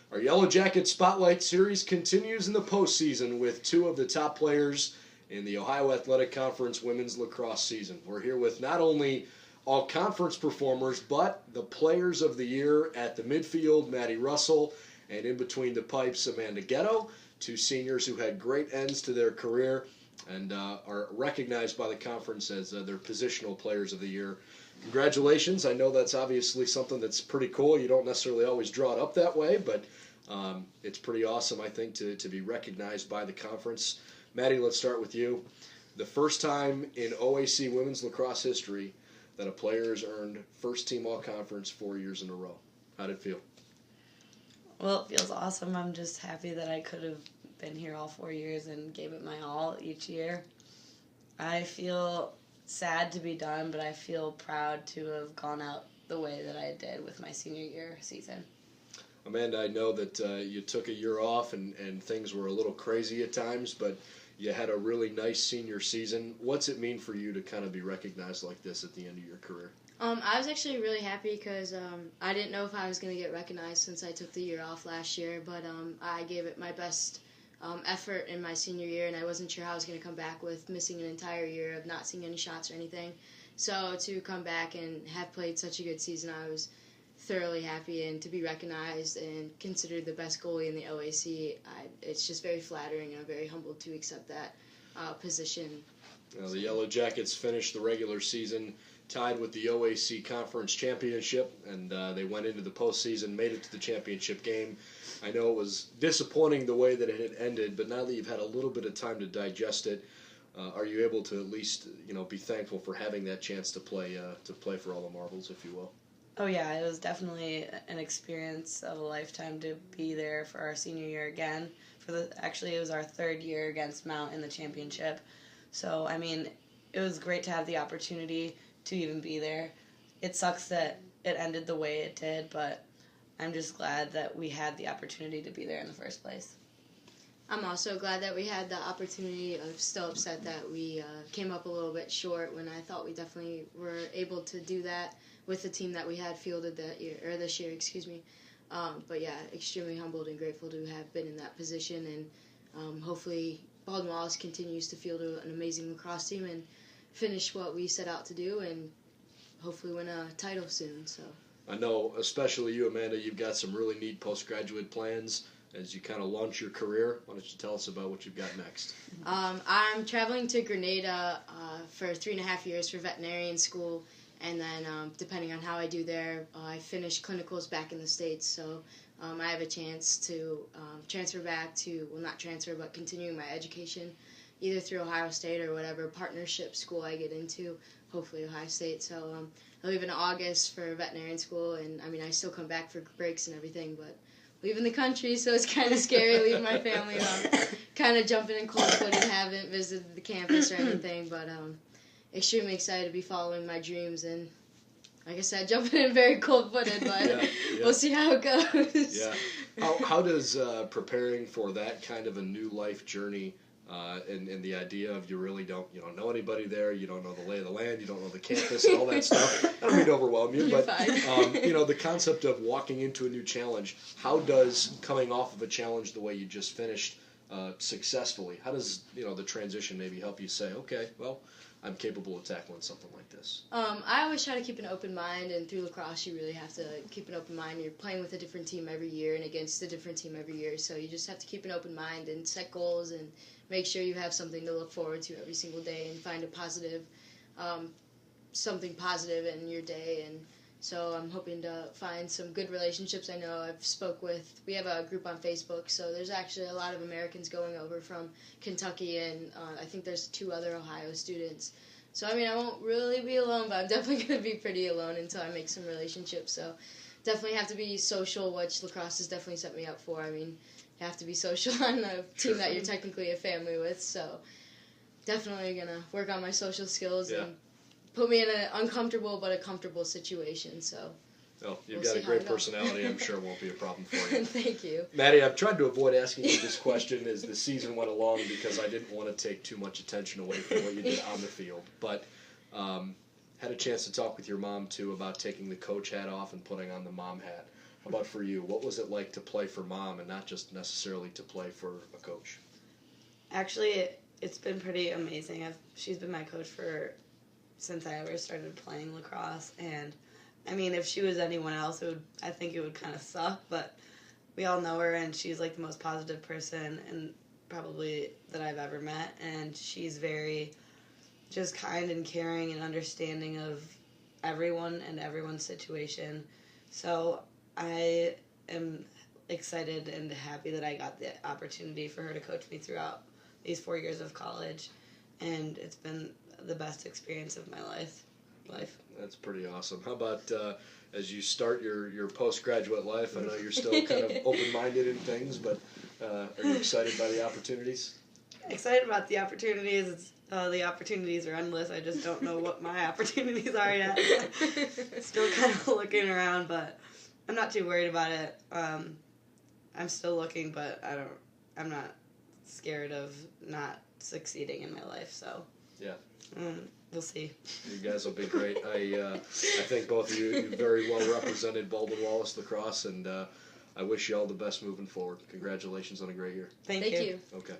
Our Yellow Jacket Spotlight Series continues in the postseason with two of the top players in the Ohio Athletic Conference women's lacrosse season. We're here with not only all conference performers, but the players of the year at the midfield, Maddie Russell, and in between the pipes, Amanda Getto, two seniors who had great ends to their career and are recognized by the conference as their positional players of the year. Congratulations. I know that's obviously something that's pretty cool. You don't necessarily always draw it up that way, but it's pretty awesome, I think, to be recognized by the conference. Maddie, let's start with you. The first time in OAC women's lacrosse history that a player has earned first team all-conference 4 years in a row. How did it feel? Well, it feels awesome. I'm just happy that I could have been here all 4 years and gave it my all each year. I feel sad to be done, but I feel proud to have gone out the way that I did with my senior year season. Amanda, I know that you took a year off and things were a little crazy at times, but you had a really nice senior season. What's it mean for you to kind of be recognized like this at the end of your career? I was actually really happy because I didn't know if I was going to get recognized since I took the year off last year, but I gave it my best effort in my senior year, and I wasn't sure how I was going to come back with missing an entire year of not seeing any shots or anything. So to come back and have played such a good season, I was thoroughly happy, and to be recognized and considered the best goalie in the OAC, it's just very flattering, and I'm very humbled to accept that position. Now, the Yellow Jackets finished the regular season tied with the OAC Conference Championship, and they went into the postseason, made it to the championship game. I know it was disappointing the way that it had ended, but now that you've had a little bit of time to digest it, are you able to at least be thankful for having that chance to play for all the marbles, if you will? Oh yeah, it was definitely an experience of a lifetime to be there for our senior year again. Actually, it was our third year against Mount in the championship. So, I mean, it was great to have the opportunity to even be there. It sucks that it ended the way it did, but I'm just glad that we had the opportunity to be there in the first place. I'm also glad that we had the opportunity. I'm still upset that we came up a little bit short when I thought we definitely were able to do that with the team that we had fielded this year. But yeah, extremely humbled and grateful to have been in that position, and hopefully Baldwin Wallace continues to field an amazing lacrosse team and finish what we set out to do, and hopefully win a title soon. So I know, especially you, Amanda, you've got some really neat postgraduate plans as you kind of launch your career. Why don't you tell us about what you've got next? I'm traveling to Grenada for 3.5 years for veterinarian school, and then depending on how I do there, I finish clinicals back in the States, so I have a chance to transfer back to, well, not transfer, but continuing my education either through Ohio State or whatever partnership school I get into, hopefully Ohio State. So I leave in August for veterinarian school, and I mean, I still come back for breaks and everything, but leaving the country, so it's kind of scary leaving my family. Kind of jumping in cold-footed, haven't visited the campus or anything, but extremely excited to be following my dreams, and like I said, jumping in very cold-footed, but we'll see how it goes. Yeah. How does preparing for that kind of a new life journey and the idea of you really don't know anybody there, you don't know the lay of the land, you don't know the campus and all that stuff. I don't mean to overwhelm you, but the concept of walking into a new challenge, how does coming off of a challenge the way you just finished successfully, how does the transition maybe help you say, okay, well, I'm capable of tackling something like this? I always try to keep an open mind, and through lacrosse you really have to keep an open mind. You're playing with a different team every year and against a different team every year, so you just have to keep an open mind and set goals and make sure you have something to look forward to every single day and find something positive in your day. And so I'm hoping to find some good relationships. I know we have a group on Facebook, so there's actually a lot of Americans going over from Kentucky, and I think there's 2 other Ohio students. So, I mean, I won't really be alone, but I'm definitely going to be pretty alone until I make some relationships. So definitely have to be social, which lacrosse has definitely set me up for. I mean, you have to be social on a team that you're technically a family with, so definitely going to work on my social skills and put me in an uncomfortable but a comfortable situation. So well, you've got a great personality. I'm sure it won't be a problem for you. Thank you. Maddie, I've tried to avoid asking you this question as the season went along because I didn't want to take too much attention away from what you did on the field. But had a chance to talk with your mom, too, about taking the coach hat off and putting on the mom hat. How about for you? What was it like to play for Mom and not just necessarily to play for a coach? Actually, it's been pretty amazing. She's been my coach since I ever started playing lacrosse, and I mean, if she was anyone else, I think it would kind of suck, but we all know her, and she's like the most positive person and probably that I've ever met, and she's very just kind and caring and understanding of everyone and everyone's situation. So I am excited and happy that I got the opportunity for her to coach me throughout these 4 years of college, and it's been the best experience of my life. That's pretty awesome. How about as you start your postgraduate life? I know you're still kind of open-minded in things, but are you excited by the opportunities? Excited about the opportunities. The opportunities are endless. I just don't know what my opportunities are yet. Still kind of looking around, but I'm not too worried about it. I'm still looking, but I'm not scared of not succeeding in my life. So yeah, we'll see. You guys will be great. I think both of you very well represented Baldwin Wallace Lacrosse, and I wish you all the best moving forward. Congratulations on a great year. Thank you. Okay.